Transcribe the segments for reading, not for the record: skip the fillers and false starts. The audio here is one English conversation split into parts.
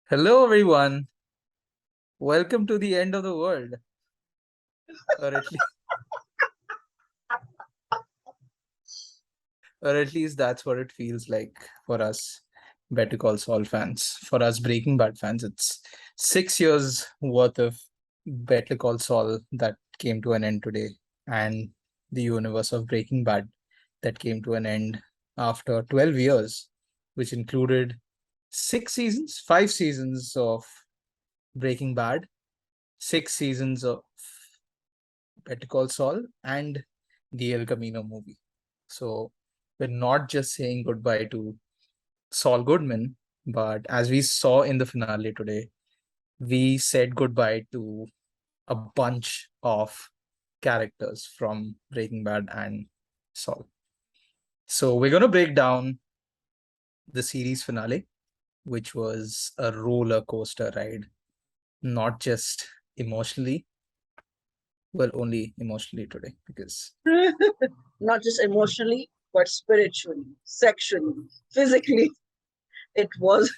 Hello, everyone. Welcome to the end of the world, or at least that's what it feels like for us, Better Call Saul fans. For us, Breaking Bad fans, it's 6 years worth of Better Call Saul that came to an end today, and the universe of Breaking Bad that came to an end after 12 years, which included 6 seasons, 5 seasons of Breaking Bad, 6 seasons of Better Call Saul, and the El Camino movie. So we're not just saying goodbye to Saul Goodman, but as we saw in the finale today, we said goodbye to a bunch of characters from Breaking Bad and Saul. So we're going to break down the series finale, which was a roller coaster ride, not just emotionally, well, only emotionally today, because Not just emotionally, but spiritually, sexually, physically. It was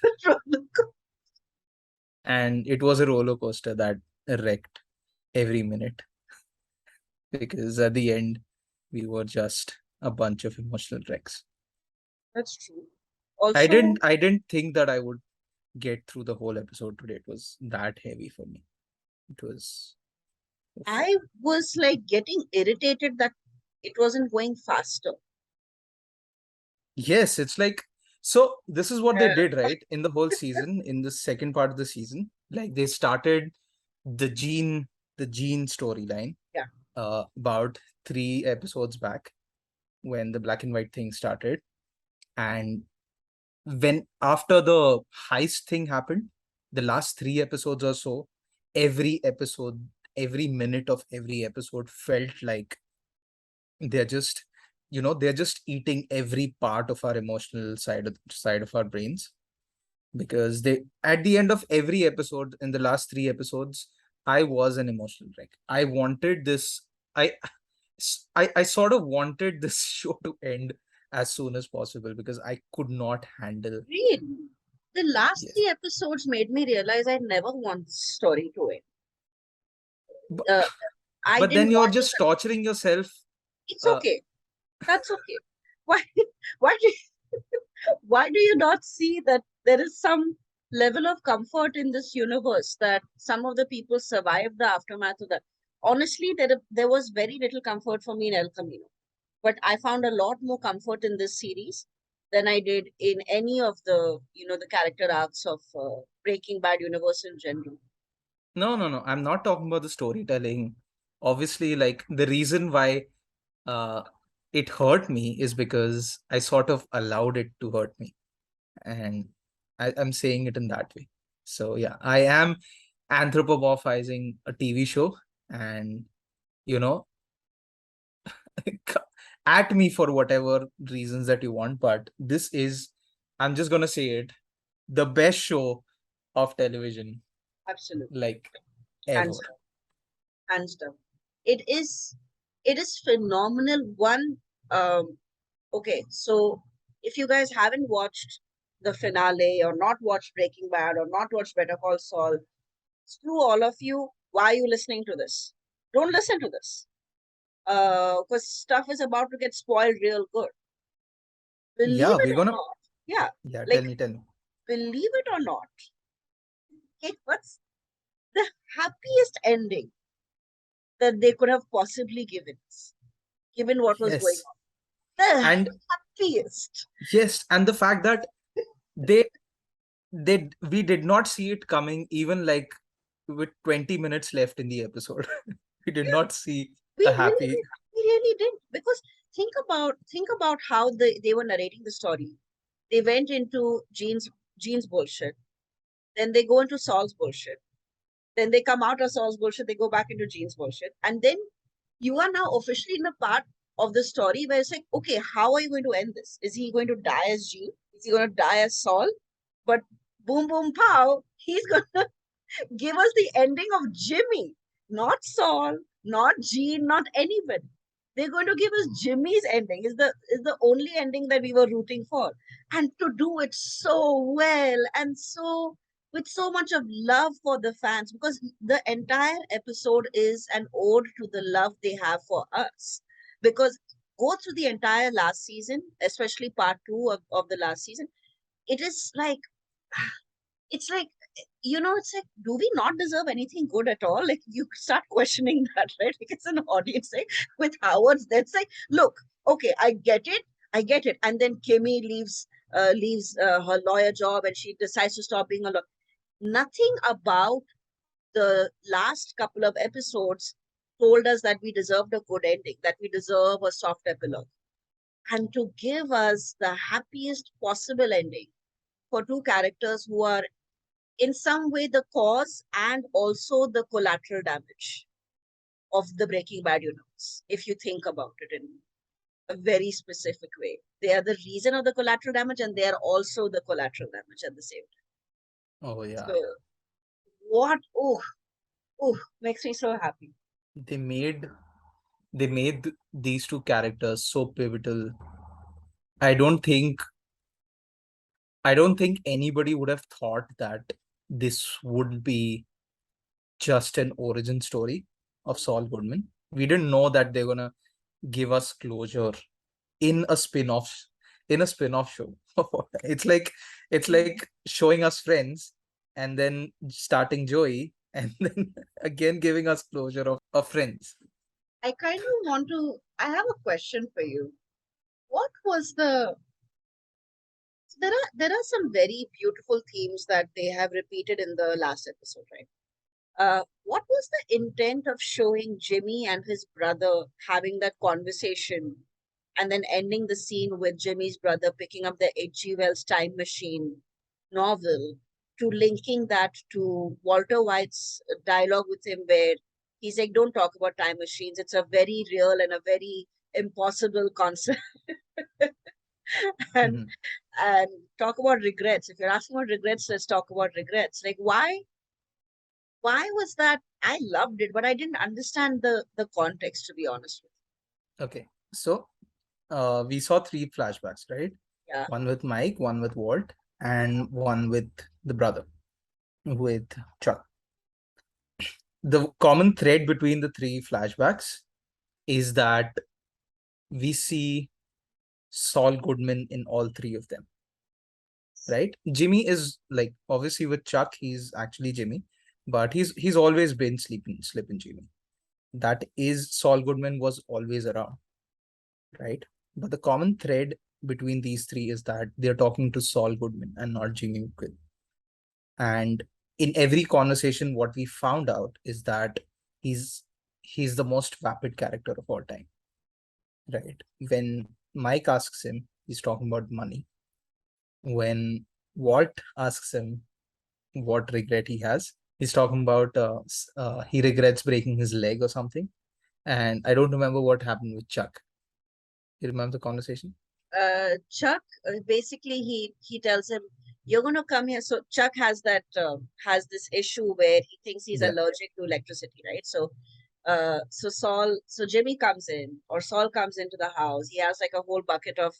and it was a roller coaster that wrecked every minute, because at the end we were just a bunch of emotional wrecks. That's true. i Also, didn't i didn't think that I would get through the whole episode today. It was that heavy for me. It was oof. I was like getting irritated that it wasn't going faster. Yes, it's like, so this is what they Yeah. did, right? In the whole season, in the second part of the season, like they started the gene storyline Yeah. about 3 episodes back, when the black and white thing started. And when after the heist thing happened, the last 3 episodes or so, every episode, every minute of every episode felt like they're just, they're just eating every part of our emotional side of our brains. Because they, at the end of every episode in the last 3 episodes, I was an emotional wreck. I wanted this. I sort of wanted this show to end as soon as possible, because I could not handle. Really? The last Yes. three episodes made me realize I never want this story to end. But, Uh, I but didn't then you're want just torturing yourself. it's Uh, okay. That's okay. Why why do why do you not see that there is some level of comfort in this universe that some of the people survived the aftermath of that? Honestly, there was very little comfort for me in El Camino, but I found a lot more comfort in this series than I did in any of the character arcs of Breaking Bad universe in general. no, no, no. I'm not talking about the storytelling. Obviously, like the reason why uh, it hurt me is because I sort of allowed it to hurt me. And I'm saying it in that way. So yeah, I am anthropomorphizing a TV show, and you know, at me for whatever reasons that you want, but this is, I'm just gonna say it, the best show of television, Absolutely, like, ever. hands down, hands down. It is it is phenomenal. Okay, so if you guys haven't watched the finale or not watched Breaking Bad or not watched Better Call Saul, screw all of you. Why are you listening to this? Don't listen to this. Because stuff is about to get spoiled real good. Believe Yeah, it we're or gonna, not. Yeah, yeah, like tell me. believe it or not, it was the happiest ending that they could have possibly given us, given what was going Yes. on. The And happiest. yes, and the fact that they we did not see it coming, even like with 20 minutes left in the episode. We did not see We a really happy. did. We really did. Because think about how they were narrating the story. They went into Gene's bullshit. Then they go into Saul's bullshit. Then they come out of Saul's bullshit. They go back into Gene's bullshit. And then you are now officially in a part of the story where it's like, okay, how are you going to end this? Is he going to die as Gene? Is he going to die as Saul? But boom, boom, pow, he's going to give us the ending of Jimmy, not Saul, not Gene, not anybody. They're going to give us Jimmy's ending. Is the only ending that we were rooting for, and to do it so well and so with so much of love for the fans, because the entire episode is an ode to the love they have for us. Because go through the entire last season, especially part two of the last season, it is like, it's like, it's like, do we not deserve anything good at all? Like, you start questioning that, right? Like, it's an audience, like, with Howard's, that's like, look, okay, I get it. And then Kimmy leaves her lawyer job, and she decides to stop being a lawyer. Nothing about the last couple of episodes told us that we deserved a good ending, that we deserve a soft epilogue. And to give us the happiest possible ending for two characters who are in some way the cause and also the collateral damage of the Breaking Bad universe, if you think about it in a very specific way. They are the reason of the collateral damage, and they are also the collateral damage at the same Oh time. yeah. So what, makes me so happy. They made these two characters so pivotal. I don't think I don't think anybody would have thought that this would be just an origin story of Saul Goodman. We didn't know that they're gonna give us closure in a spin-off show. it's like it's Mhm. like showing us Friends and then starting Joey and then again giving us closure of Friends. I kind of want to, I have a question for you. What was the, there are some very beautiful themes that they have repeated in the last episode, right? What was the intent of showing Jimmy and his brother having that conversation and then ending the scene with Jimmy's brother picking up the H.G. Wells Time Machine novel, to linking that to Walter White's dialogue with him, where he's like, don't talk about time machines. It's a very real and a very impossible concept. and Mhm. and talk about regrets. If you're asking about regrets, let's talk about regrets. Like, why was that? I loved it, but I didn't understand the context, to be honest with Okay, so we saw three flashbacks, right? you. Yeah. One with Mike, one with Walt, and one with the brother, with Chuck. The common thread between the three flashbacks is that we see Saul Goodman in all three of them, right? Jimmy is like obviously with Chuck, he's actually Jimmy, but he's always been sleeping Jimmy. That is Saul Goodman was always around, right? But the common thread between these three is that they're talking to Saul Goodman and not Jimmy McGill. And in every conversation, what we found out is that he's he's the most vapid character of all time, right? When Mike asks him, he's talking about money. When Walt asks him what regret he has, he's talking about he regrets breaking his leg or something. And I don't remember what happened with Chuck. You remember the conversation? Chuck, basically he tells him, you're going to come here. So Chuck has that has this issue where he thinks he's Yeah. allergic to electricity, right? So Jimmy comes in, or Saul comes into the house. He has like a whole bucket of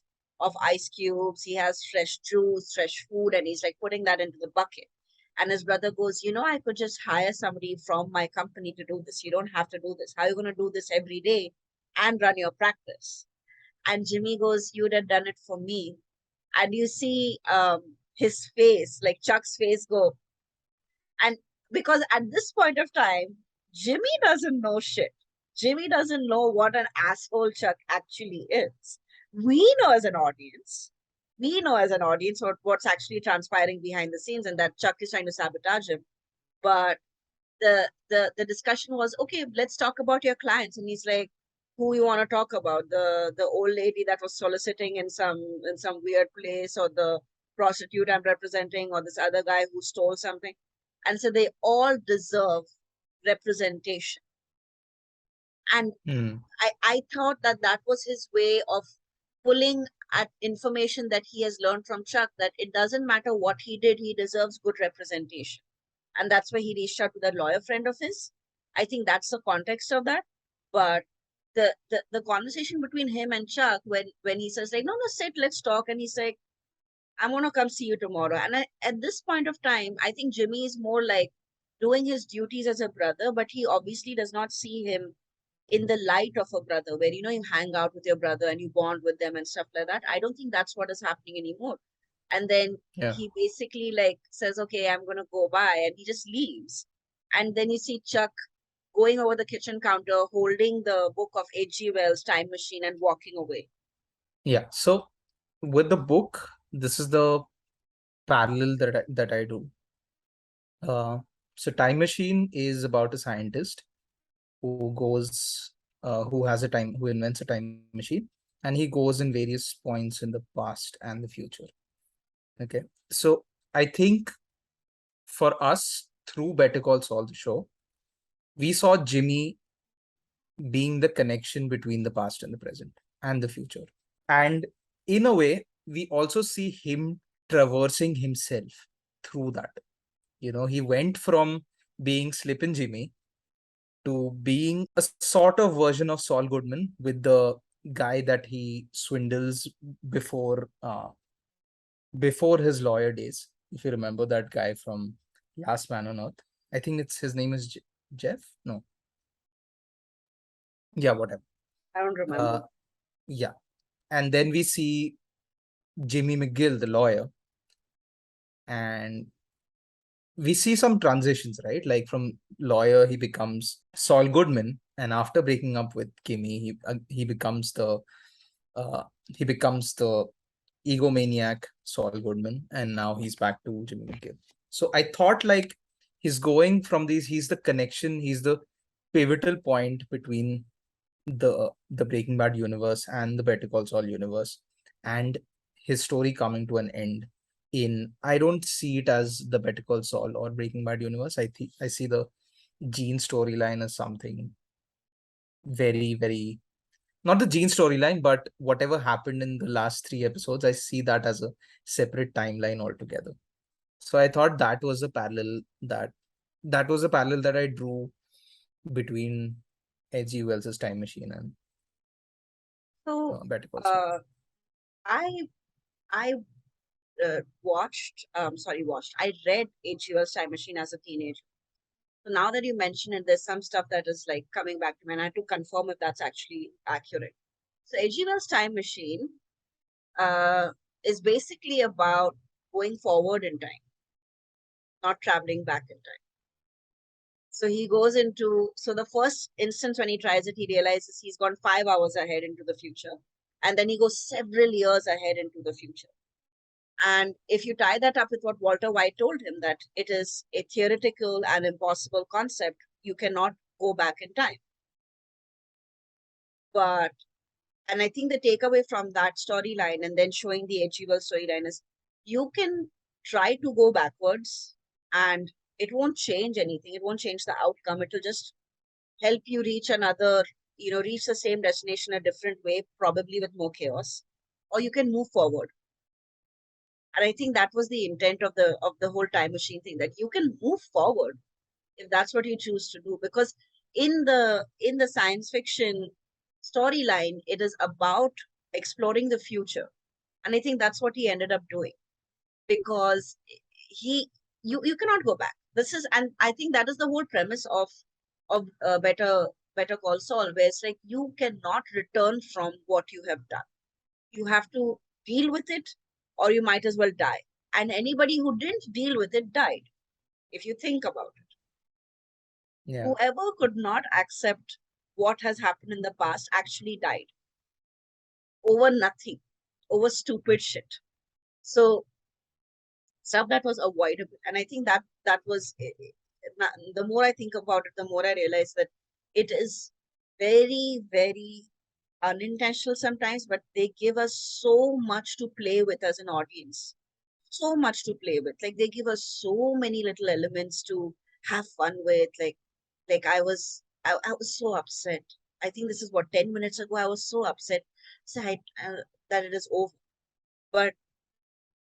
ice cubes. He has fresh juice, fresh food, and he's like putting that into the bucket. And his brother goes, I could just hire somebody from my company to do this. You don't have to do this. How are you going to do this every day and run your practice? And Jimmy goes, you'd have done it for me. And you see his face, like Chuck's face, go. And because at this point of time, Jimmy doesn't know shit. Jimmy doesn't know what an asshole Chuck actually is. We know as an audience, we know as an audience what's actually transpiring behind the scenes, and that Chuck is trying to sabotage him. But the discussion was, okay, let's talk about your clients. And he's like, who you want to talk about? The old lady that was soliciting in some weird place, or the prostitute I'm representing, or this other guy who stole something? And so they all deserve representation. And Hmm. I thought that was his way of pulling at information that he has learned from Chuck, that it doesn't matter what he did, he deserves good representation. And that's why he reached out to that lawyer friend of his. I think that's the context of that. But the conversation between him and Chuck, when he says like, no, no, sit, let's talk, and he's like, I'm gonna come see you tomorrow. And at this point of time, I think Jimmy is more like doing his duties as a brother, but he obviously does not see him in the light of a brother, where you hang out with your brother and you bond with them and stuff like that. I don't think that's what is happening anymore. And then Yeah. he basically like says, "Okay, I'm gonna go by," and he just leaves. And then you see Chuck going over the kitchen counter, holding the book of H.G. Wells' Time Machine and walking away. Yeah. So with the book, this is the parallel that I do. Uh, so Time Machine is about a scientist who goes, who invents a time machine, and he goes in various points in the past and the future. Okay. So I think for us, through Better Call Saul, the show, we saw Jimmy being the connection between the past and the present and the future. And in a way, we also see him traversing himself through that. He went from being Slippin' Jimmy to being a sort of version of Saul Goodman with the guy that he swindles before before his lawyer days. If you remember that guy from Last Man on Earth, I think it's his name is Jeff. No, yeah, whatever. I don't Uh, remember. yeah, and then we see Jimmy McGill, the lawyer, and we see some transitions, right? Like from lawyer, he becomes Saul Goodman, and after breaking up with Kimmy, he becomes the uh, he becomes the egomaniac Saul Goodman, and now he's back to Jimmy McGill. So I thought like he's going from these, he's the connection, he's the pivotal point between the Breaking Bad universe and the Better Call Saul universe, and his story coming to an end. I don't see it as the Better Call Saul or Breaking Bad universe. I see the Gene storyline as something very, very, not the Gene storyline, but whatever happened in the last three episodes, I see that as a separate timeline altogether. So I thought that was a parallel that I drew between H.G. Wells' Time Machine and So Better Call Saul. uh, I I watched sorry watched I read H.G. Wells' Time Machine as a teenager. So now that you mention it, there's some stuff that is like coming back to me, and I had to confirm if that's actually accurate. So H.G. Wells' Time Machine uh, is basically about going forward in time, not traveling back in time. So he goes into, so the first instance when he tries it, he realizes he's gone 5 hours ahead into the future. And then he goes several years ahead into the future. And if you tie that up with what Walter White told him, that it is a theoretical and impossible concept, you cannot go back in time. But, and I think the takeaway from that storyline and then showing the H.G. Wells storyline is you can try to go backwards and it won't change anything. It won't change the outcome. It will just help you reach another, reach the same destination a different way, probably with more chaos. Or you can move forward. And I think that was the intent of the whole time machine thing, that you can move forward if that's what you choose to do. Because in the science fiction storyline, it is about exploring the future. And I think that's what he ended up doing, because he you cannot go back. This is, and I think that is the whole premise of Better Call Saul, where it's like you cannot return from what you have done. You have to deal with it, or you might as well die. And anybody who didn't deal with it died, if you think about it. Yeah. Whoever could not accept what has happened in the past actually died over nothing, over stupid shit. So stuff that was avoidable. And I think that was the more I think about it, the more I realize that it is very, very unintentional sometimes, but they give us so much to play with as an audience. So much to play with. Like they give us so many little elements to have fun with. Like I was so upset. I think this is what 10 minutes ago I was so upset, so that it is over. But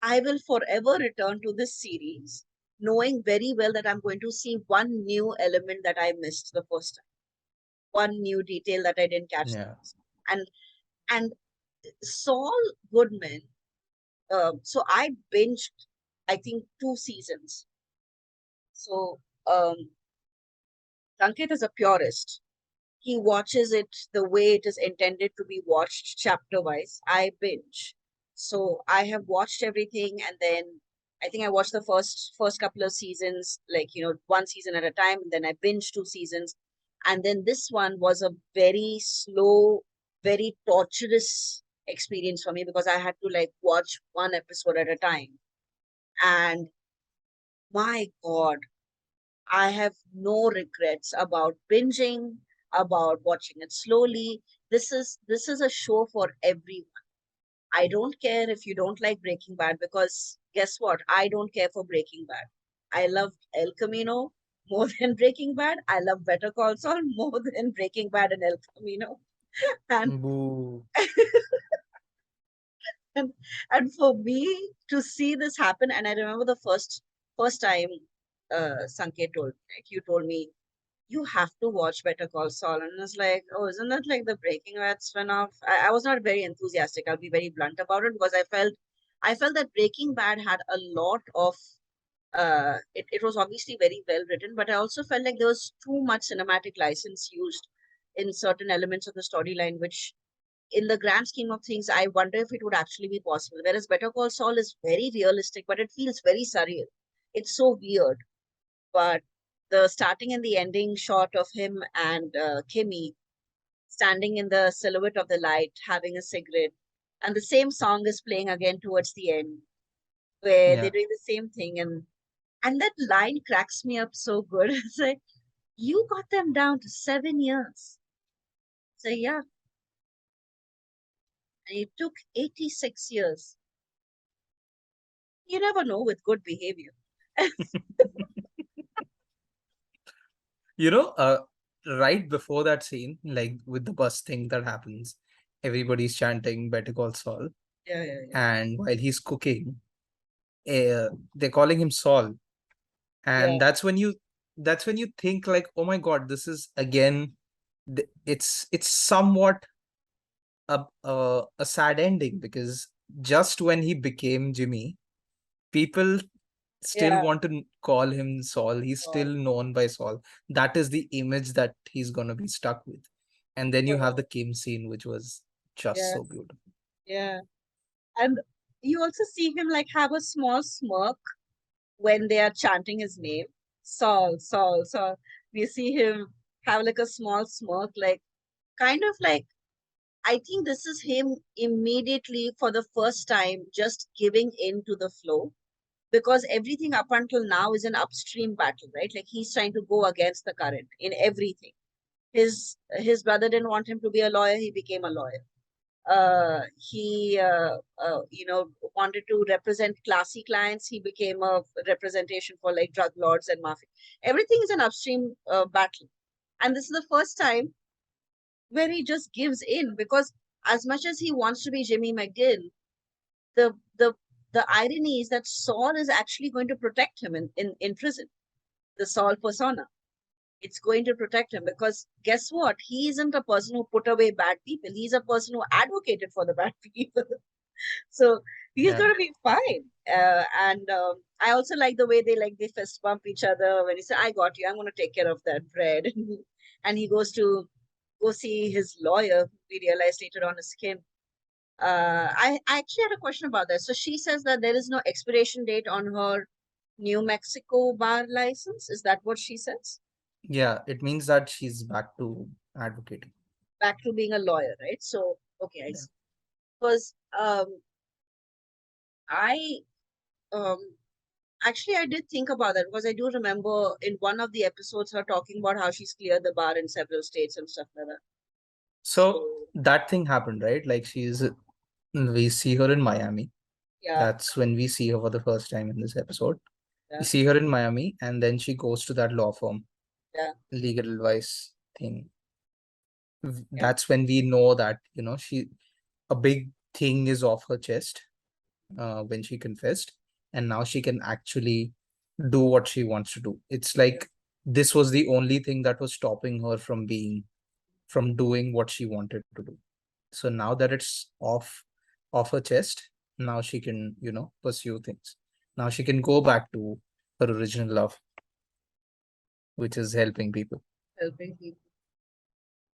I will forever return to this series knowing very well that I'm going to see one new element that I missed the first time, one new detail that I didn't catch the Yeah. first time. And Saul Goodman So I binged, I think, 2 seasons. So Sanket is a purist. He watches it the way it is intended to be watched, chapter wise. I binge. So I have watched everything, and then I think I watched the first couple of seasons, like, one season at a time, and then I binged 2 seasons. And then this one was a very slow, very torturous experience for me because I had to like watch one episode at a time. And my God, I have no regrets about binging, about watching it slowly. This is a show for everyone. I don't care if you don't like Breaking Bad, because guess what? I don't care for Breaking Bad. I love El Camino more than Breaking Bad. I love Better Call Saul more than Breaking Bad and El Camino. And Boo. and, and for me to see this happen, and I remember the first time Sanket told me, like, you told me you have to watch Better Call Saul. And it's like, oh, isn't that like the Breaking Bad spin-off? I was not very enthusiastic. I'll be very blunt about it because I felt that Breaking Bad had a lot of it was obviously very well written, but I also felt like there was too much cinematic license used in certain elements of the storyline, which in the grand scheme of things, I wonder if it would actually be possible. Whereas Better Call Saul is very realistic, but it feels very surreal. It's so weird. But the starting and the ending shot of him and Kimmy standing in the silhouette of the light, having a cigarette, and the same song is playing again towards the end, where they're Yeah. doing the same thing, and that line cracks me up so good. It's like, you got them down to 7 years. So yeah, and it took 86 years. You never know with good behavior. You know, right before that scene, like with the bus thing that happens, everybody's chanting Better Call Saul. Yeah, yeah, yeah. And while he's cooking, they're calling him Saul. Yeah, And that's when you think like, oh my God, this is again, it's somewhat a sad ending, because just when he became Jimmy, people still yeah. want to call him Saul. He's still Oh, known by Saul. That is the image that he's gonna be stuck with. And then you have the oh, Kim scene, which was just yeah, so beautiful. yeah. And you also see him like have a small smirk when they are chanting his name, Saul, Saul, Saul. We see him have like a small smirk, like kind of like, I think this is him immediately for the first time just giving in to the flow, because everything up until now is an upstream battle, right? Like he's trying to go against the current in everything. His brother didn't want him to be a lawyer, he became a lawyer. He wanted to represent classy clients, he became a representation for like drug lords and mafia. Everything is an upstream battle, and this is the first time where he just gives in, because as much as he wants to be Jimmy McGill, the the the irony is that Saul is actually going to protect him in prison. The Saul persona, it's going to protect him, because guess what, he isn't a person who put away bad people, he's a person who advocated for the bad people. So he's Yeah. gonna be fine. And I also like the way they fist bump each other when he said, "I got you. I'm gonna take care of that bread," and he goes to go see his lawyer. We realize later on is Kim. I actually had a question about that. So she says that there is no expiration date on her New Mexico bar license. Is that what she says? Yeah, it means that she's back to advocating. Back to being a lawyer, right? So okay, I Yeah. see. Because I um actually, I did think about that, because I do remember in one of the episodes her talking about how she's cleared the bar in several states and stuff like that. So So that thing happened, right? Like we see her in Miami. yeah, That's when we see her for the first time in this episode. We yeah, see her in Miami, and then she goes to that law firm, yeah, legal advice thing. yeah, That's when we know that, a big thing is off her chest, when she confessed, and now she can actually do what she wants to do. It's yeah, like this was the only thing that was stopping her from doing what she wanted to do. So now that it's off her chest, Now she can, pursue things. Now she can go back to her original love, which is helping people. helping people.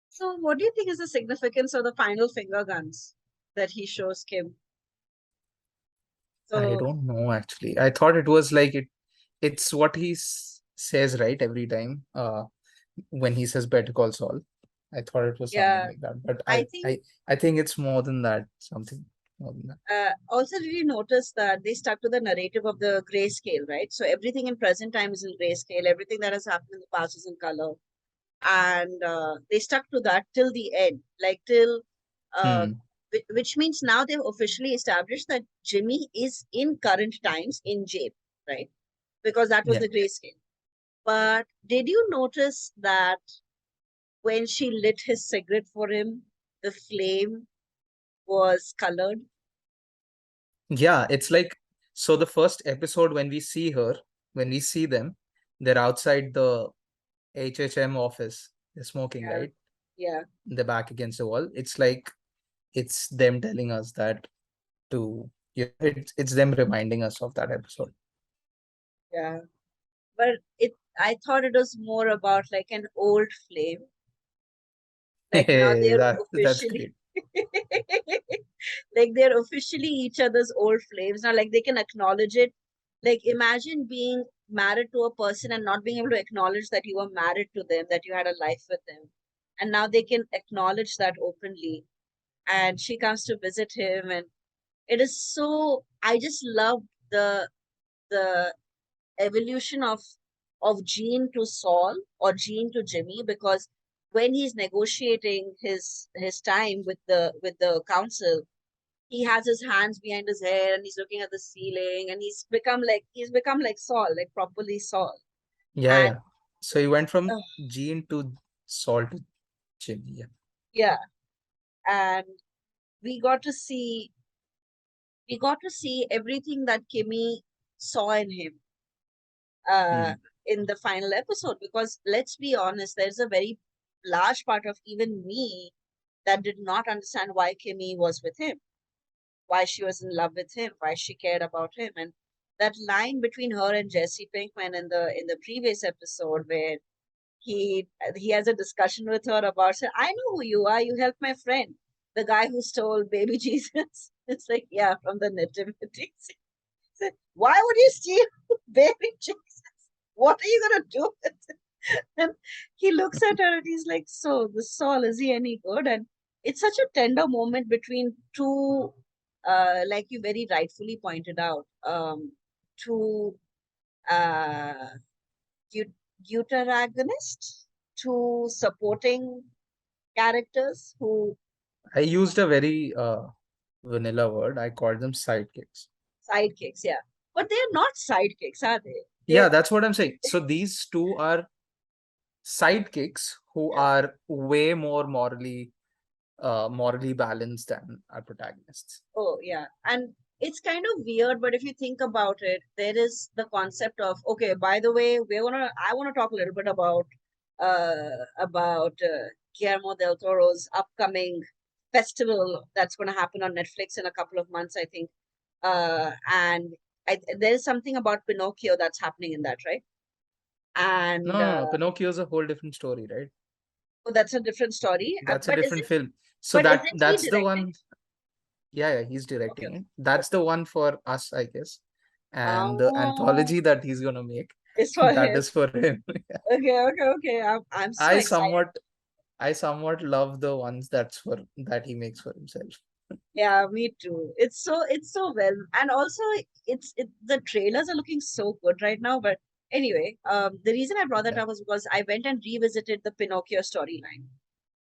So, what do you think is the significance of the final finger guns that he shows Kim? I So, don't know actually. I thought it was like it's what he says, right, every time when he says Better Call Saul. I thought it was something yeah, like that, but I I think I I think it's more than that. Something more than that. also did you notice that they stuck to the narrative of the grayscale, right? So everything in present time is in grayscale. Everything that has happened in the past is in color, and they stuck to that till the end, like till uh, Hmm. which means now they've officially established that Jimmy is in current times in jail, right? Because that was Yeah. the grayscale. But did you notice that when she lit his cigarette for him, the flame was colored? Yeah, it's like, so the first episode when we see her, when we see them, they're outside the HHM office. They're smoking, Yeah, right? yeah, They're back against the wall. It's like it's them telling us that to, it's them reminding us of that episode. yeah. But I thought it was more about like an old flame. Like now Hey, they're that's officially, great. like they're officially each other's old flames now. Like they can acknowledge it. Like imagine being married to a person and not being able to acknowledge that you were married to them, that you had a life with them, and now they can acknowledge that openly. And she comes to visit him, and it is so. I just love the evolution of Gene to Saul or Gene to Jimmy, because when he's negotiating his time with the council, he has his hands behind his head and he's looking at the ceiling, and he's become like Saul, like properly Saul. Yeah, And yeah. So you went from uh, Gene to Saul to Jimmy. Yeah. yeah, and we got to see we got to see everything that Kimmy saw in him uh, Hmm. in the final episode. Because let's be honest, there's a very large part of even me that did not understand why Kimmy was with him, why she was in love with him, why she cared about him. And that line between her and Jesse Pinkman in the previous episode, where he has a discussion with her about, say, I know who you are. You helped my friend, the guy who stole baby Jesus. It's like, yeah, from the nativity. Why would you steal baby Jesus? What are you gonna do with it? And he looks at her and he's like, so the Saul, is he any good? And it's such a tender moment between two, like you very rightfully pointed out, two uh, deuteragonist, two supporting characters who I used a very vanilla word. I called them sidekicks. sidekicks, yeah. But they're not sidekicks, are they? Yeah, They're that's what I'm saying. So these two are sidekicks who yeah. are way more morally balanced than our protagonists. Oh, yeah. And it's kind of weird, but if you think about it, there is the concept of, okay, by the way, I want to talk a little bit about Guillermo del Toro's upcoming festival that's going to happen on Netflix in a couple of months, I think. And there's something about Pinocchio that's happening in that, right? No, And no, no. Pinocchio is a whole different story, right? oh, that's a different story. That's a different film. So But that isn't he that's the directing? one. Yeah, yeah, he's Okay, directing okay. it. That's Okay. the one for us, I guess. And the Oh, anthology that he's gonna make, it's for that him. is for him. Okay, okay, okay. I'm so I excited. somewhat, I somewhat love the ones that he makes for himself. Yeah, me too. It's so well, and also the trailers are looking so good right now. But anyway, the reason I brought that Yeah. up was because I went and revisited the Pinocchio storyline,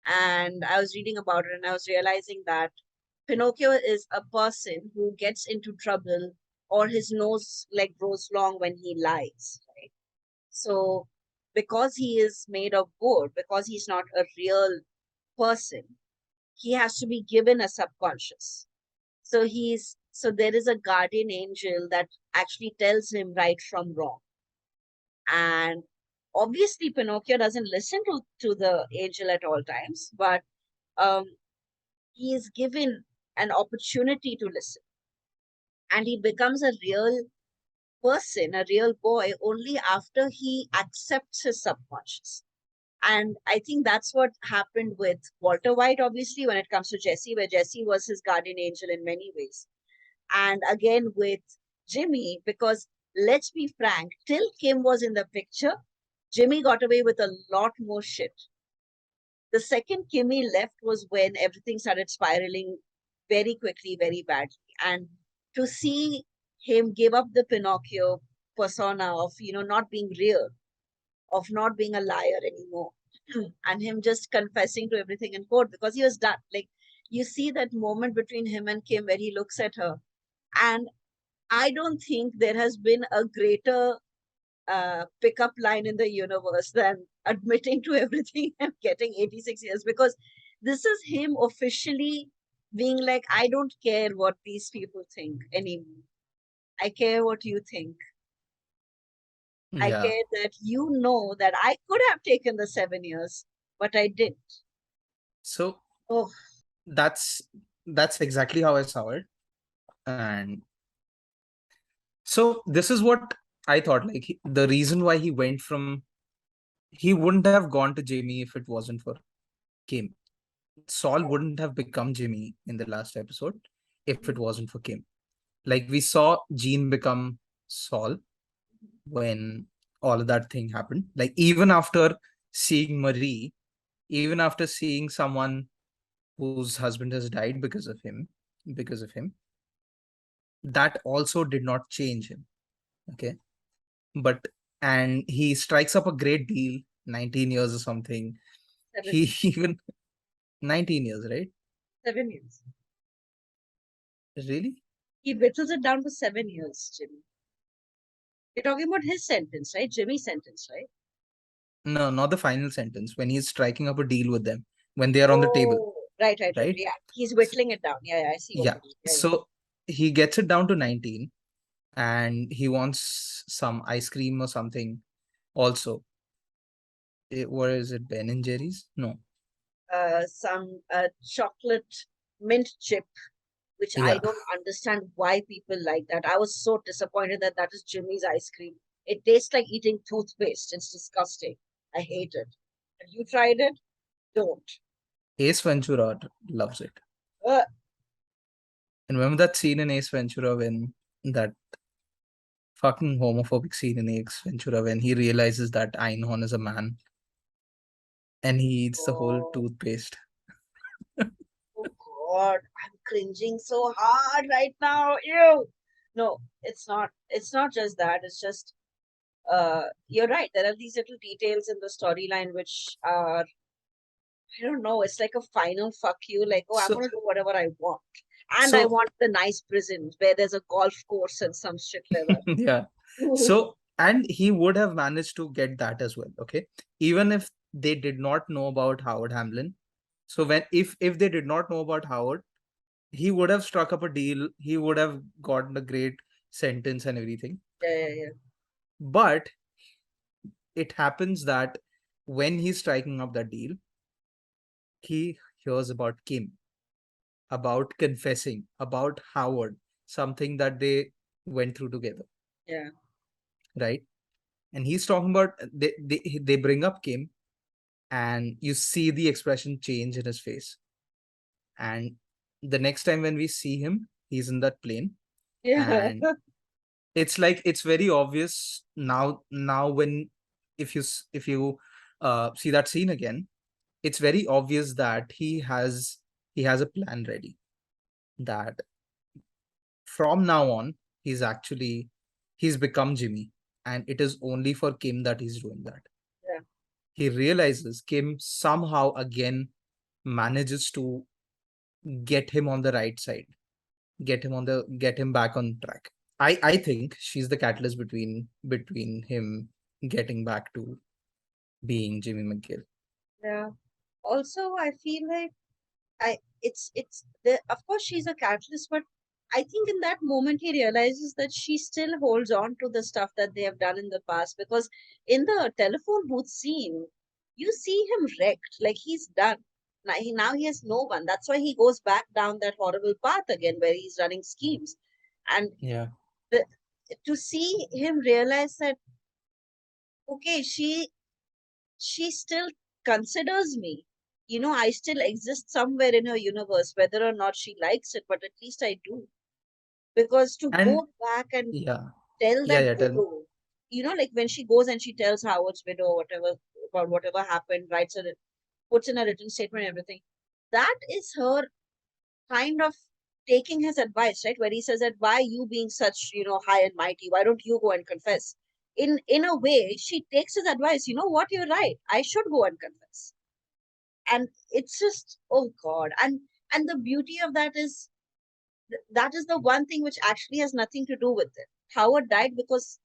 and I was reading about it, and I was realizing that Pinocchio is a person who gets into trouble, or his nose like grows long when he lies, right? So because he is made of wood, because he's not a real person, he has to be given a subconscious. So there is a guardian angel that actually tells him right from wrong. And obviously Pinocchio doesn't listen to the angel at all times, but um, he is given an opportunity to listen. and he becomes a real person, a real boy, only after he accepts his subconscious. And I think that's what happened with Walter White, obviously, when it comes to Jesse, where Jesse was his guardian angel in many ways. And again with Jimmy, because let's be frank, till Kim was in the picture, Jimmy got away with a lot more shit. The second Kimmy left was when everything started spiraling very quickly, very badly. And to see him give up the Pinocchio persona of, not being real, of not being a liar anymore, and him just confessing to everything in court because he was done. Like, you see that moment between him and Kim where he looks at her. And I don't think there has been a greater pickup line in the universe than admitting to everything and getting 86 years, because this is him officially being like, I don't care what these people think anymore. I care what you think. I Yeah. care that you know that I could have taken the 7 years, but I didn't. So Oh, that's that's exactly how I saw it. And so this is what I thought. Like the reason why he wouldn't have gone to Jamie if it wasn't for Kim. Saul wouldn't have become Jimmy in the last episode if it wasn't for Kim. Like we saw Jean become Saul when all of that thing happened. Like even after seeing Marie, even after seeing someone whose husband has died because of him, that also did not change him. Okay. But and he strikes up a great deal, 19 years or something. seven, He even 19 years, right? 7 years. Really? He whittles it down to 7 years, Jimmy. You're talking about his sentence, right? Jimmy's sentence, right? No, not the final sentence. When he's striking up a deal with them, when they are on the table, Oh, right, right, right. right? Yeah, he's S- whittling it down. Yeah, yeah, I see what Yeah. you mean. Yeah, yeah. So he gets it down to 19 and he wants some ice cream or something also. What is it? Ben and Jerry's? No. Some chocolate mint chip, which I Yeah. don't understand why people like that. I was so disappointed that that is Jimmy's ice cream. It tastes like eating toothpaste. It's disgusting. I hate it. Have you tried it? Don't. Ace Ventura loves it. Uh, And remember that scene in Ace Ventura when that fucking homophobic scene in Ace Ventura when he realizes that Einhorn is a man and he eats the whole oh, toothpaste. oh God, I'm cringing so hard right now. Ew. No, it's not. It's not just that. It's just you're right. There are these little details in the storyline which are, I don't know, it's like a final fuck you, like, oh, I'm So gonna do whatever I want. And I so want the nice prison where there's a golf course and some shit like that. yeah. So and he would have managed to get that as well. Okay. Even if they did not know about Howard Hamlin. So when if they did not know about Howard, he would have struck up a deal. He would have gotten a great sentence and everything. Yeah, yeah, yeah. But it happens that when he's striking up that deal, he hears about Kim, about confessing, about Howard, something that they went through together, Yeah. right? And he's talking about they bring up Kim, and you see the expression change in his face. And the next time when we see him, he's in that plane, Yeah. and it's like it's very obvious now when if you see that scene again, it's very obvious that he has a plan ready, that from now on he's become Jimmy, and it is only for Kim that he's doing that. Yeah. He realizes Kim somehow again manages to get him on the right side, get him back on track. I think she's the catalyst between him getting back to being Jimmy McGill. Yeah. Also, I feel like it's the, of course she's a catalyst, but I think in that moment he realizes that she still holds on to the stuff that they have done in the past, because in the telephone booth scene you see him wrecked, like he's done. Now he has no one. That's why he goes back down that horrible path again where he's running schemes. And Yeah. the, to see him realize that, okay, she still considers me. I still exist somewhere in her universe, whether or not she likes it, but at least I do. Because to And go back and yeah, tell yeah, that yeah, tell. widow, like when she goes and she tells Howard's widow whatever about whatever happened, puts in a written statement, and everything. That is her kind of taking his advice, right? Where he says that, why you being such, high and mighty, why don't you go and confess? In a way, she takes his advice. You know what? You're right. I should go and confess. And it's just, oh God. And the beauty of that is that is the one thing which actually has nothing to do with it. Howard died because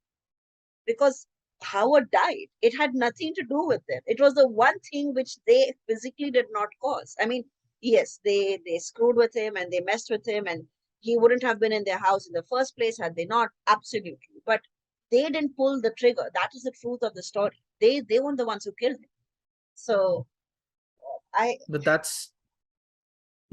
Howard died. It had nothing to do with them. It was the one thing which they physically did not cause. I mean, yes, they screwed with him and they messed with him, and he wouldn't have been in their house in the first place had they not. Absolutely, but they didn't pull the trigger. That is the truth of the story. They weren't the ones who killed him. So I But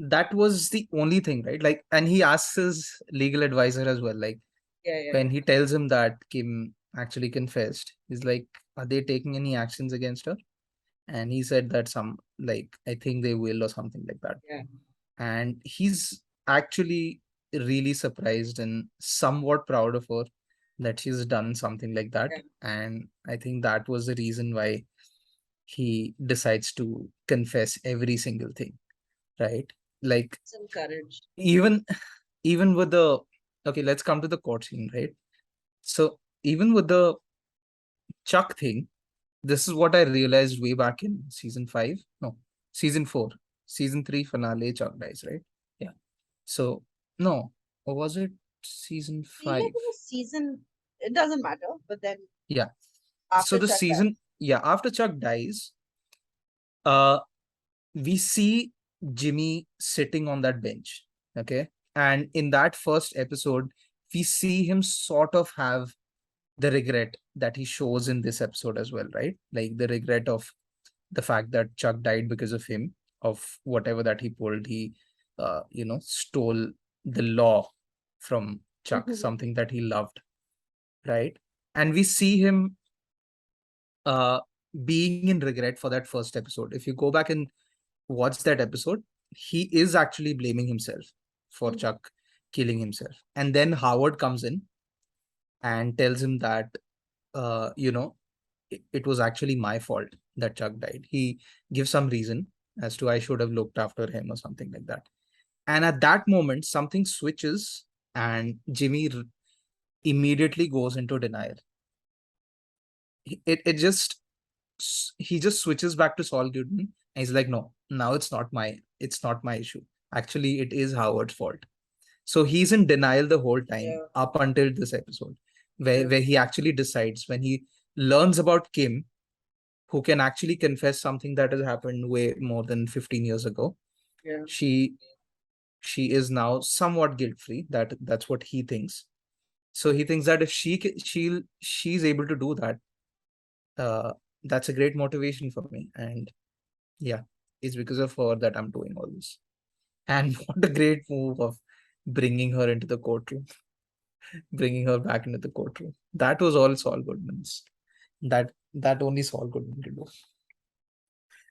that was the only thing, right? Like, and he asks his legal advisor as well. Like, yeah yeah when he tells him that Kim actually confessed, he's like, "Are they taking any actions against her?" And he said that some, like, I think they will or something like that. yeah And he's actually really surprised and somewhat proud of her that she's done something like that. yeah. And I think that was the reason why he decides to confess every single thing, right? Like, Some courage. even even with the, okay, let's come to the court scene, right? So even with the Chuck thing, this is what I realized way back in season 5, no, season 4, season 3 finale. Chuck dies, right? Yeah. So no, or was it season I guess 5? it was season. It doesn't matter. But then Yeah. So after the Chuck season, dies, yeah, after Chuck dies, uh we see Jimmy sitting on that bench. Okay. And in that first episode, we see him sort of have the regret that he shows in this episode as well, right? Like the regret of the fact that Chuck died because of him, of whatever that he pulled. He, stole the law from Chuck, something that he loved, right? And we see him uh, being in regret for that first episode. If you go back and watch that episode, he is actually blaming himself for Chuck killing himself. And then Howard comes in and tells him that, it was actually my fault that Chuck died. He gives some reason as to I should have looked after him or something like that. And at that moment, something switches and Jimmy immediately goes into denial. It just, he just switches back to Saul Goodman and he's like, no, now it's not my issue. Actually, it is Howard's fault. So he's in denial the whole time yeah, up until this episode, where yeah, where he actually decides, when he learns about Kim, who can actually confess something that has happened way more than 15 years ago. yeah. She she is now somewhat guilt free. That's what he thinks. So he thinks that if she's able to do that, uh that's a great motivation for me. And yeah, it's because of her that I'm doing all this. And what a great move of bringing her into the courtroom, bringing her back into the courtroom. That was all Saul Goodman's. That only Saul Goodman could do.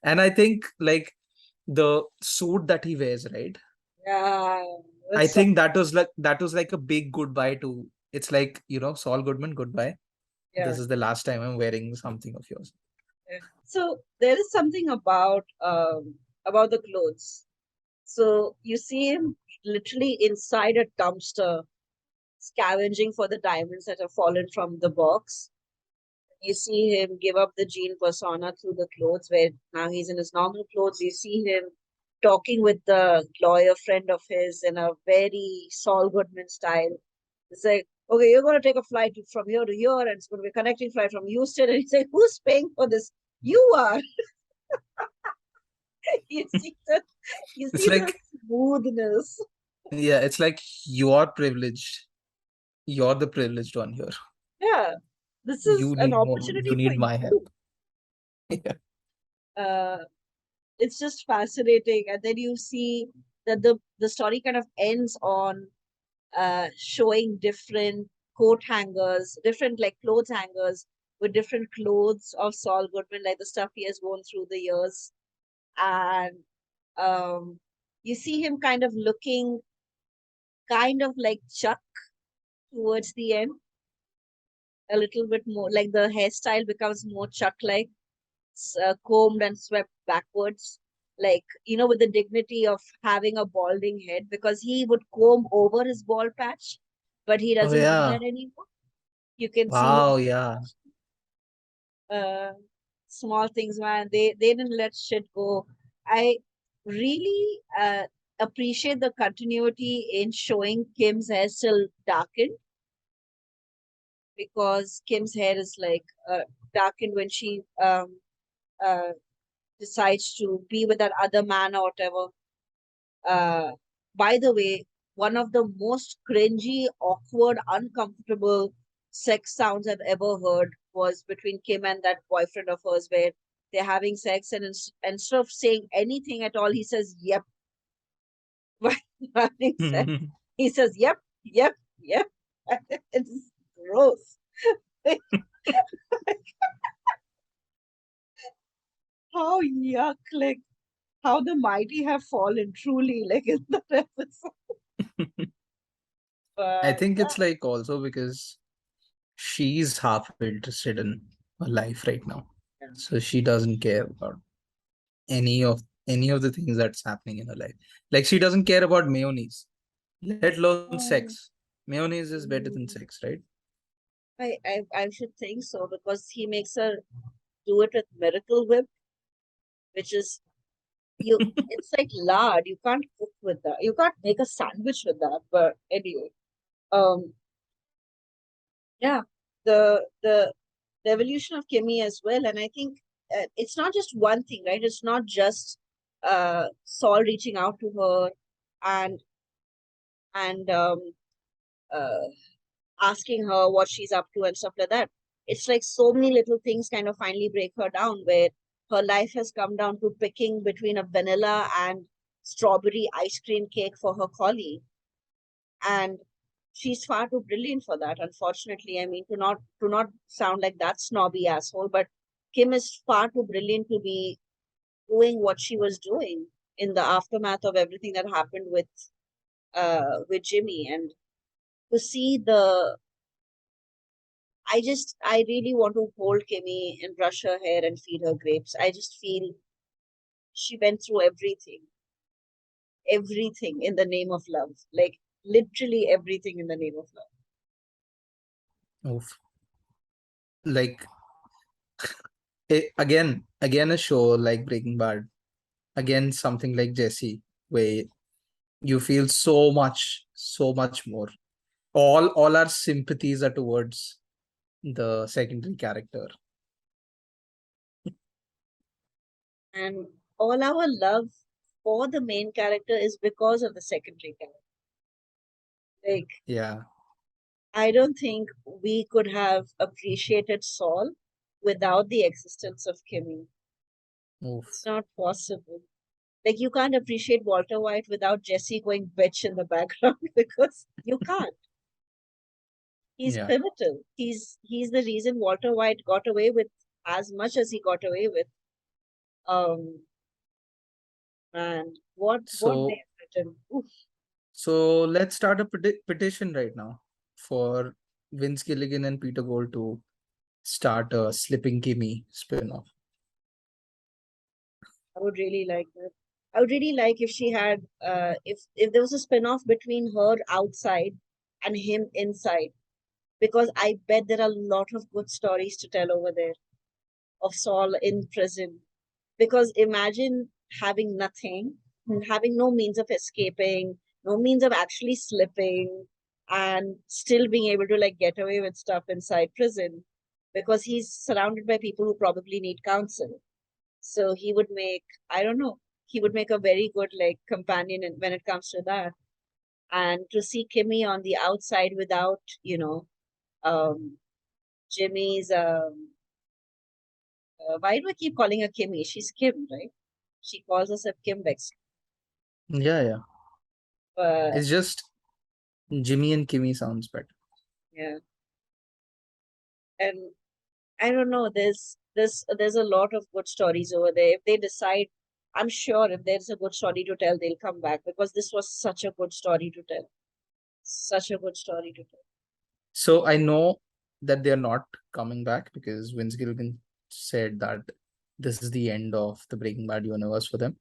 And I think, like, the suit that he wears, right? Yeah, I that's think that was like a big goodbye to. It's like, Saul Goodman, goodbye. yeah, This is the last time I'm wearing something of yours. yeah. So there is something about the clothes. So you see him literally inside a dumpster scavenging for the diamonds that have fallen from the box. You see him give up the jean persona through the clothes, where now he's in his normal clothes. You see him talking with the lawyer friend of his in a very Saul Goodman style. It's like, okay, you're going to take a flight from here to here, and it's going to be a connecting flight from Houston. And he's like, who's paying for this? You are. you see the, you It's see the like, smoothness. yeah, it's like you're privileged. You're the privileged one here. Yeah, this is You an need more. opportunity You for need my help. you. Yeah. Uh, it's just fascinating, and then you see that the story kind of ends on showing different coat hangers, different like clothes hangers with different clothes of Saul Goodman, like the stuff he has worn through the years. And um, you see him kind of looking kind of like Chuck towards the end, a little bit more like the hairstyle becomes more Chuck like, combed and swept backwards. Like, with the dignity of having a balding head, because he would comb over his bald patch, but he Oh doesn't do yeah. that anymore. You can see him Wow, yeah. uh, small things, man. They didn't let shit go. I really appreciate the continuity in showing Kim's hair still darkened, because Kim's hair is like darkened when she uh, decides to be with that other man or whatever. Uh, by the way, one of the most cringy, awkward, uncomfortable sex sounds I've ever heard was between Kim and that boyfriend of hers, where they're having sex, and instead of saying anything at all, he says, "Yep," while having sex. He says, "Yep, yep, yep." It's gross. How yuck! Like how the mighty have fallen, truly, like in that episode. I But think yeah, it's like also because she's half interested in her life right now. yeah. So she doesn't care about any of any of the things that's happening in her life. Like she doesn't care about mayonnaise, let alone Oh, sex. Mayonnaise is better than mm. sex, right? I should think so, because he makes her do it with Miracle Whip, which is you. It's like lard. You can't cook with that. You can't make a sandwich with that. But anyway, um, yeah, the evolution of Kimmy as well, and I think it's not just one thing, right? It's not just Saul reaching out to her and and uh, asking her what she's up to and stuff like that. It's like so many little things kind of finally break her down, where her life has come down to picking between a vanilla and strawberry ice cream cake for her colleague. And she's far too brilliant for that, unfortunately. I mean, to not sound like that snobby asshole, but Kim is far too brilliant to be doing what she was doing in the aftermath of everything that happened with Jimmy. And to see the I really want to hold Kimmy and brush her hair and feed her grapes. I just feel she went through everything in the name of love. Like literally everything in the name of love. Oof. Like again a show like Breaking Bad. Again something like Jesse, where you feel so much more. All our sympathies are towards the secondary character. And all our love for the main character is because of the secondary character. Like, Yeah. I don't think we could have appreciated Saul without the existence of Kimmy. It's Oof. not possible. Like you can't appreciate Walter White without Jesse going bitch in the background because you can't. He's Yeah. pivotal. He's the reason Walter White got away with as much as he got away with. Um, and what So they've written. Oof. let's start a petition right now for Vince Gilligan and Peter Gold to start a Slipping Kimmy spin-off. I would really like that. I would really like if she had if there was a spin-off between her outside and him inside, because I bet there are a lot of good stories to tell over there of Saul in prison. Because imagine having nothing, having no means of escaping, no means of actually slipping, and still being able to like get away with stuff inside prison, because he's surrounded by people who probably need counsel. So he would make, I don't know, he would make a very good like companion when it comes to that. And to see Kimmy on the outside without, um, Jimmy's, why do I keep calling her Kimmy? She's Kim, right? She calls herself Kim Bex. Yeah, yeah. But It's just Jimmy and Kimmy sounds better. Yeah. And I don't know, there's a lot of good stories over there. If they decide, I'm sure if there's a good story to tell, they'll come back because this was such a good story to tell. Such a good story to tell. So I know that they're not coming back because Vince Gilligan said that this is the end of the Breaking Bad universe for them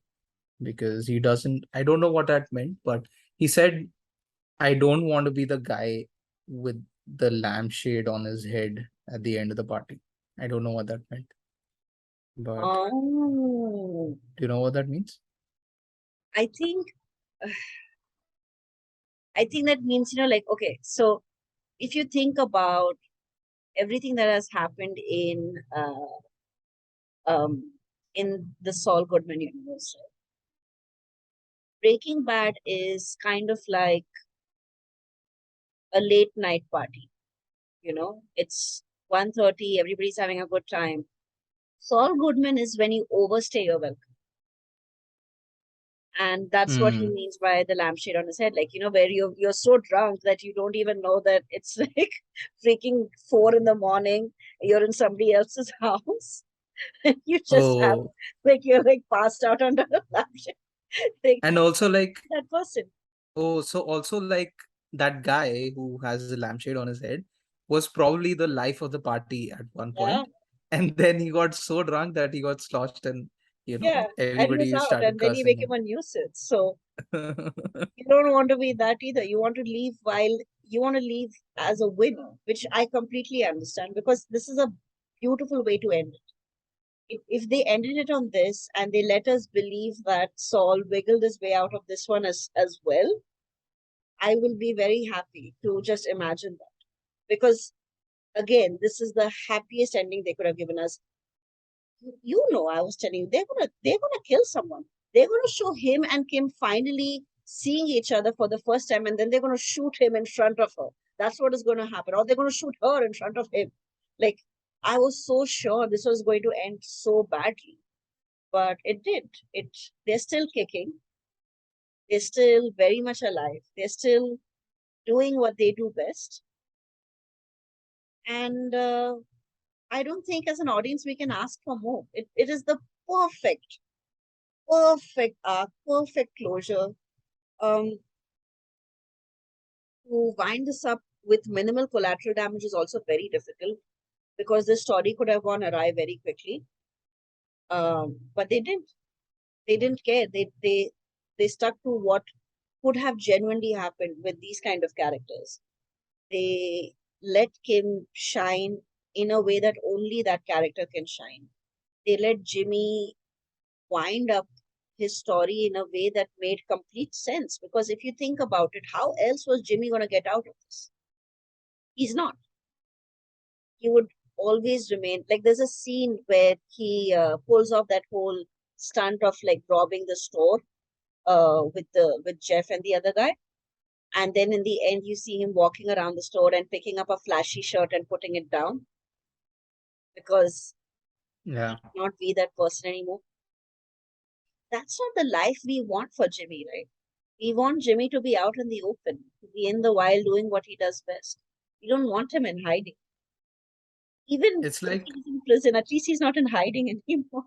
because he doesn't. I don't know what that meant, but he said, I don't want to be the guy with the lampshade on his head at the end of the party. I don't know what that meant, but Oh, do you know what that means? I think I think that means, like, okay, so if you think about everything that has happened um in the Saul Goodman universe, right? Breaking Bad is kind of like a late night party, It's 1:30, everybody's having a good time. Saul Goodman is when you overstay your welcome. And that's what he Hmm. means by the lampshade on his head. Like, where you're so drunk that you don't even know that it's like freaking 4 in the morning. You're in somebody else's house. And you just have Oh, you're like passed out under a lampshade. Like and also like, that person. oh, so also like that guy who has a lampshade on his head was probably the life of the party at one Yeah. point, and then he got so drunk that he got sloshed, and Yeah. And he was everybody out started and then you cursing make him him. a nuisance. So you don't want to be that either. You want to leave while you want to leave as a winner, which I completely understand because this is a beautiful way to end it. If they ended it on this and they let us believe that Saul wiggled his way out of this one as well, I will be very happy to just imagine that. Because again, this is the happiest ending they could have given us. I was telling you, they're gonna kill someone. They're gonna show him and Kim finally seeing each other for the first time, and then they're gonna shoot him in front of her. That's what is gonna happen. Or they're gonna shoot her in front of him. Like, I was so sure this was going to end so badly. But it did. They're still kicking. They're still very much alive. They're still doing what they do best. And I don't think as an audience we can ask for more. It is the perfect perfect arc, perfect closure. Um, to wind this up with minimal collateral damage is also very difficult because the story could have gone awry very quickly. But they didn't. They didn't care. They stuck to what could have genuinely happened with these kind of characters. They let Kim shine in a way that only that character can shine. They let Jimmy wind up his story in a way that made complete sense. Because if you think about it, how else was Jimmy going to get out of this? He's not. He would always remain like there's a scene where he pulls off that whole stunt of like robbing the store with Jeff and the other guy. And then in the end, you see him walking around the store and picking up a flashy shirt and putting it down because he Yeah, cannot be that person anymore. That's not the life we want for Jimmy, right? We want Jimmy to be out in the open, to be in the wild doing what he does best. We don't want him in hiding. Even it's if like he's in prison, at least he's not in hiding anymore.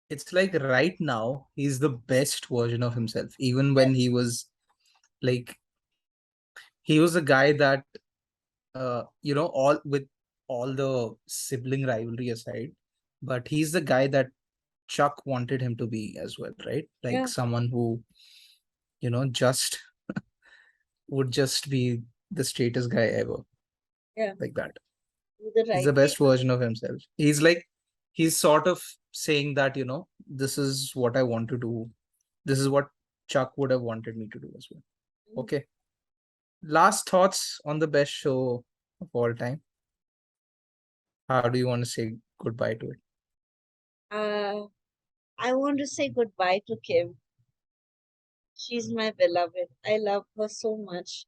it's like right now he's the best version of himself. Even when he was like he was a guy that all with all the sibling rivalry aside, but he's the guy that Chuck wanted him to be as well, right? Like Yeah, someone who, just would just be the straightest guy ever, yeah. like that. Do the He's right the thing. best version of himself. He's sort of saying that, this is what I want to do. This is what Chuck would have wanted me to do as well. Okay. Last thoughts on the best show of all time. How do you want to say goodbye to it? Uh, I want to say goodbye to Kim. She's my beloved. I love her so much.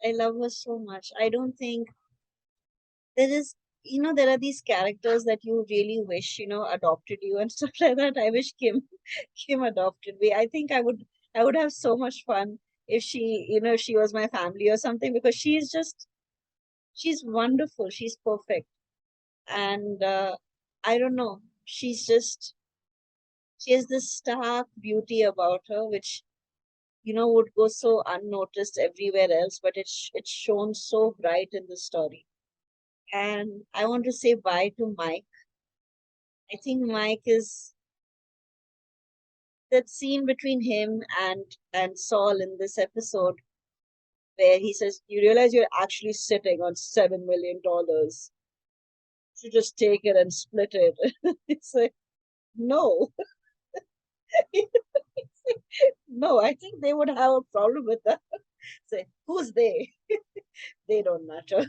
I love her so much. I don't think there is, there are these characters that you really wish, adopted you and stuff like that. I wish Kim adopted me. I think I would have so much fun if she, she was my family or something, because she's wonderful. She's perfect. And I don't know. She has this stark beauty about her, which, would go so unnoticed everywhere else, but it's shown so bright in the story. And I want to say bye to Mike. I think Mike is that scene between him and Saul in this episode where he says, "You realize you're actually sitting on $7 million. You just take it and split it." It's like, no, no, I think they would have a problem with that. Say, who's they? They don't matter.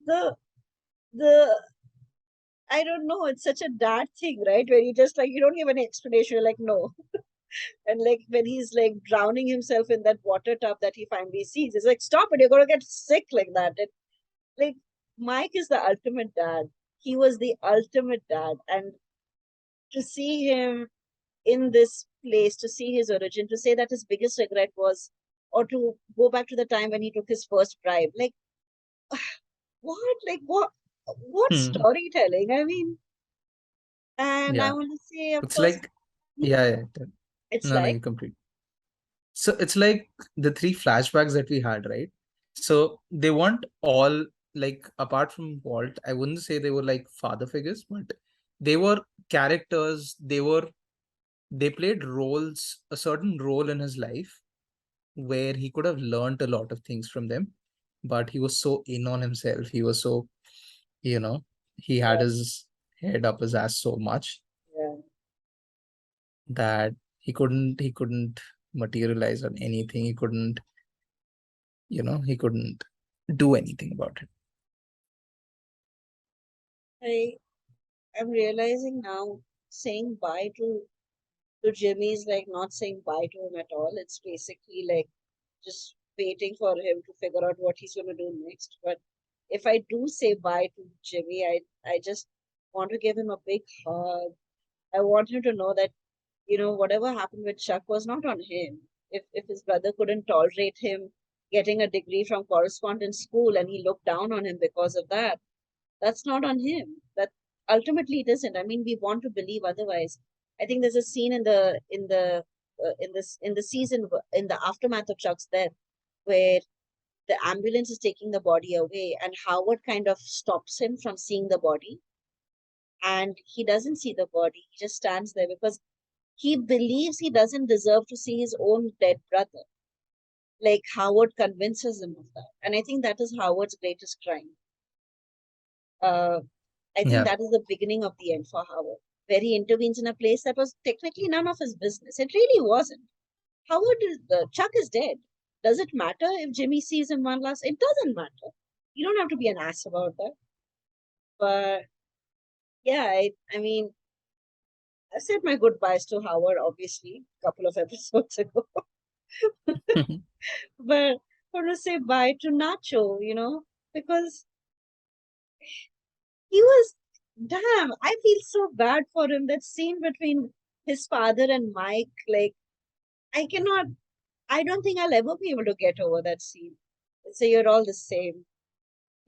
The the I don't know, it's such a dad thing, right? Where you just like you don't give any explanation, you're like, no. And like when he's like drowning himself in that water tub that he finally sees, it's like, stop it, you're gonna get sick like that. And like Mike is the ultimate dad. He was the ultimate dad. And to see him in this place, to see his origin, to say that his biggest regret was, or to go back to the time when he took his first bribe, like what? Like what Hmm. storytelling? I mean, and I Yeah. want to say, of It's course, like, yeah, yeah. it's No, no, like, you complete. So it's like the three flashbacks that we had, right? So they weren't all like, apart from Walt, I wouldn't say they were like father figures, but they were characters. They played roles, a certain role in his life where he could have learned a lot of things from them, but he was so in on himself. He was so, you know, he had yeah, his head up his ass so much yeah. that he couldn't materialize on anything. He couldn't do anything about it. I am realizing now, saying bye to Jimmy is like not saying bye to him at all. It's basically like just waiting for him to figure out what he's going to do next. But if I do say bye to Jimmy, I just want to give him a big hug. I want him to know that, whatever happened with Chuck was not on him. If his brother couldn't tolerate him getting a degree from correspondence school and he looked down on him because of that, that's not on him. That ultimately it isn't. I mean, we want to believe otherwise. I think there's a scene in the season, in the aftermath of Chuck's death, where the ambulance is taking the body away and Howard kind of stops him from seeing the body, and he doesn't see the body. He just stands there because he believes he doesn't deserve to see his own dead brother. Like Howard convinces him of that. And I think that is Howard's greatest crime. Uh, I think Yeah. that is the beginning of the end for Howard, where he intervenes in a place that was technically none of his business. It really wasn't. Chuck is dead. Does it matter if Jimmy sees him one last? It doesn't matter. You don't have to be an ass about that. But yeah, I mean, I said my goodbyes to Howard, obviously, a couple of episodes ago. But I want to say bye to Nacho, because he was, damn, I feel so bad for him. That scene between his father and Mike, like, I cannot, I don't think I'll ever be able to get over that scene. So you're all the same.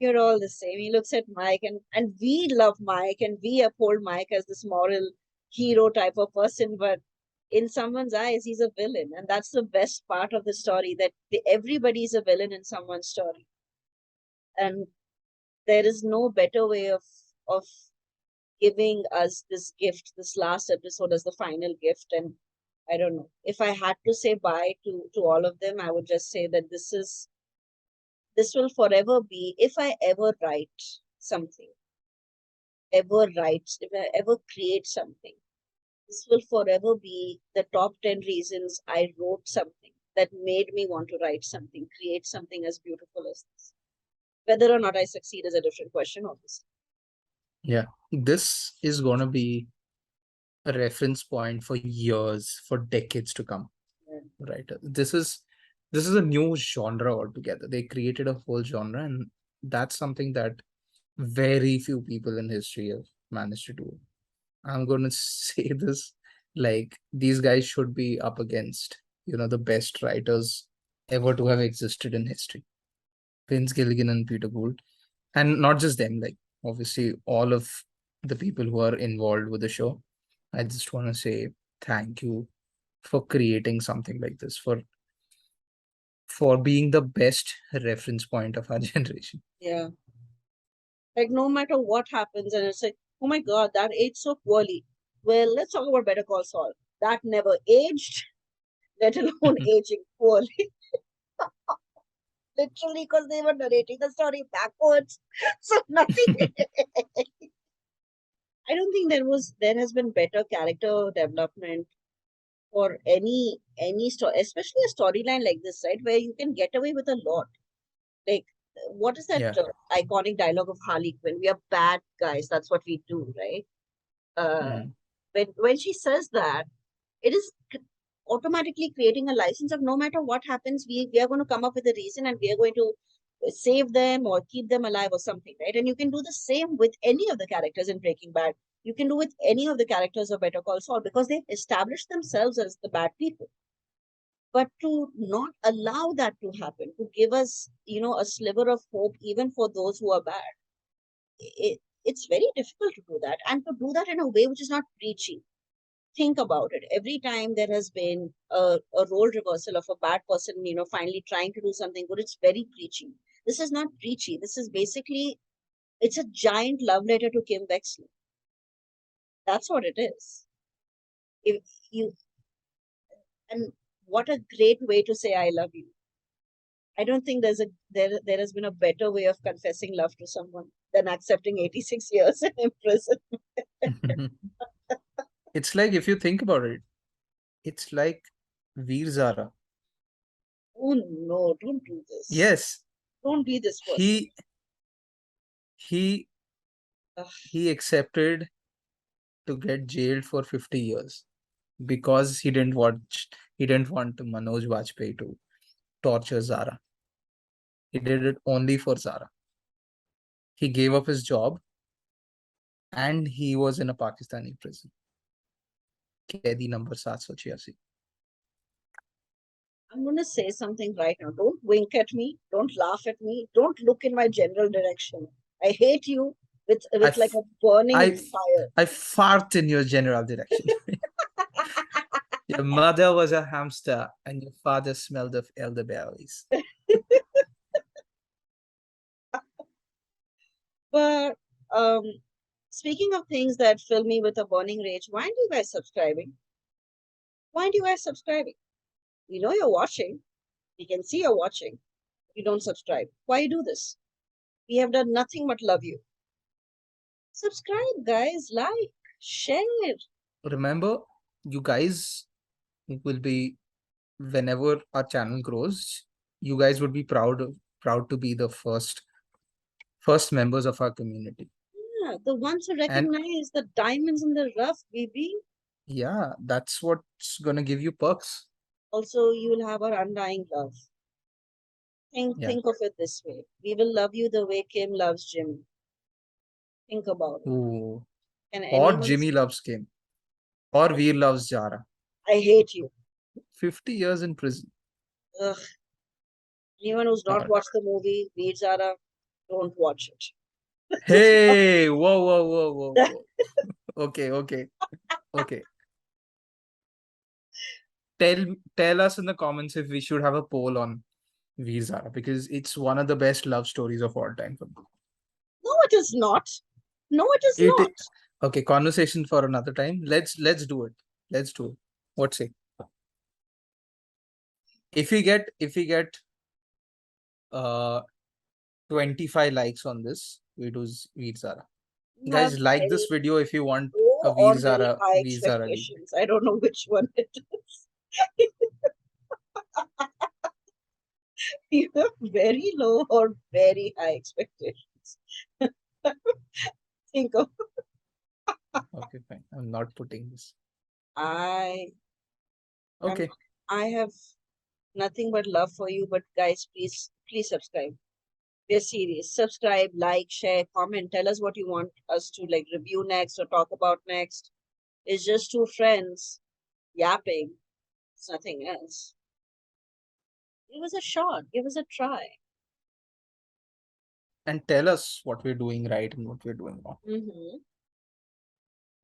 You're all the same. He looks at Mike, and we love Mike and we uphold Mike as this moral hero type of person, but in someone's eyes, he's a villain. And that's the best part of the story, that everybody's a villain in someone's story. And there is no better way of giving us this gift, this last episode as the final gift. And I don't know. If I had to say bye to all of them, I would just say that this will forever be, if I ever write something, if I ever create something, this will forever be the top 10 reasons I wrote something that made me want to write something, create something as beautiful as this. Whether or not I succeed is a different question, obviously. Yeah. This is gonna be a reference point for years, for decades to come. Yeah. Right. This is a new genre altogether. They created a whole genre, and that's something that very few people in history have managed to do. I'm going to say this, like, these guys should be up against, the best writers ever to have existed in history. Vince Gilligan and Peter Gould. And not just them, like obviously all of the people who are involved with the show. I just want to say thank you for creating something like this, for being the best reference point of our generation. Yeah. Like no matter what happens, and it's like, oh my God, that aged so poorly. Well, let's talk about Better Call Saul. That never aged, let alone aging poorly. Literally, because they were narrating the story backwards. So nothing. I don't think there has been better character development for any story, especially a storyline like this, right? Where you can get away with a lot. Like, what is that Yeah. iconic dialogue of Harley Quinn? We are bad guys. That's what we do, right? Mhm. When she says that, it is automatically creating a license of no matter what happens, we are going to come up with a reason and we are going to save them or keep them alive or something, right? And you can do the same with any of the characters in Breaking Bad. You can do with any of the characters of Better Call Saul because they've established themselves as the bad people. But to not allow that to happen, to give us, a sliver of hope even for those who are bad, it's very difficult to do that, and to do that in a way which is not preachy. Think about it. Every time there has been a role reversal of a bad person, finally trying to do something good, it's very preachy. This is not preachy. This is basically, it's a giant love letter to Kim Wexler. That's what it is. If you and what a great way to say I love you. I don't think there has been a better way of confessing love to someone than accepting 86 years in prison. It's like, if you think about it, it's like Veer Zara. Oh no, don't do this. Yes, Don't be this person. he he Ugh. he accepted to get jailed for 50 years because he didn't want Manoj Vajpayee to torture Zara. He did it only for Zara. He gave up his job and he was in a Pakistani prison. Kaidi number 786. I'm going to say something right now. Don't wink at me. Don't laugh at me. Don't look in my general direction. I hate you I with like f- a burning I fire. I fart in your general direction. Your mother was a hamster and your father smelled of elderberries. But um, speaking of things that fill me with a burning rage, why aren't you guys subscribing? Why aren't you guys subscribing? We know you're watching. We can see you're watching. You don't subscribe. Why you do this? We have done nothing but love you. Subscribe, guys. Like, share. Remember, you guys will be, whenever our channel grows, you guys would be proud to be the first members of our community. Yeah, the ones who And recognize the diamonds in the rough, baby. yeah, that's what's gonna give you perks. Also, you will have our undying love. Think Yeah. think of it this way. We will love you the way Kim loves Jimmy. Think about it. Ooh. Can Or anyone Jimmy loves Kim. Or Veer loves Jara. I hate you. 50 years in prison. Ugh. Anyone who's All not right. watched the movie, Veer Zara, don't watch it. Just Hey, whoa, whoa, whoa, whoa, whoa. Okay, okay, okay. Tell us in the comments if we should have a poll on Visa, because it's one of the best love stories of all time for me. no, it is not. No, it is It not. okay, conversation for another time. Let's do it. Let's do it. What say? If we get uh 25 likes on this, we do Veer Zara. You have Guys, like this very video if you want a low or very high Veer Zara deal. expectations. I don't know which one it is. You have very low or very high expectations. Think of Okay, fine. I'm not putting this. I am Okay. I have nothing but love for you, but guys, please subscribe. We're serious. Subscribe, like, share, comment. Tell us what you want us to like review next or talk about next. It's just two friends yapping. It's nothing else. Give us a shot. Give us a try. And tell us what we're doing right and what we're doing wrong.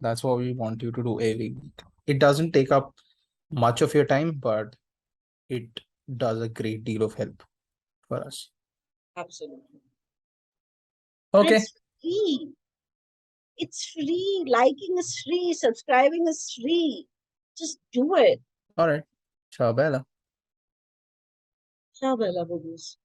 That's what we want you to do every week. It doesn't take up much of your time, but it does a great deal of help for us. Absolutely. And Okay. it's free. It's free. Liking is free. Subscribing is free. Just do it. All right. Ciao, Bella. Ciao, Bella Boobies.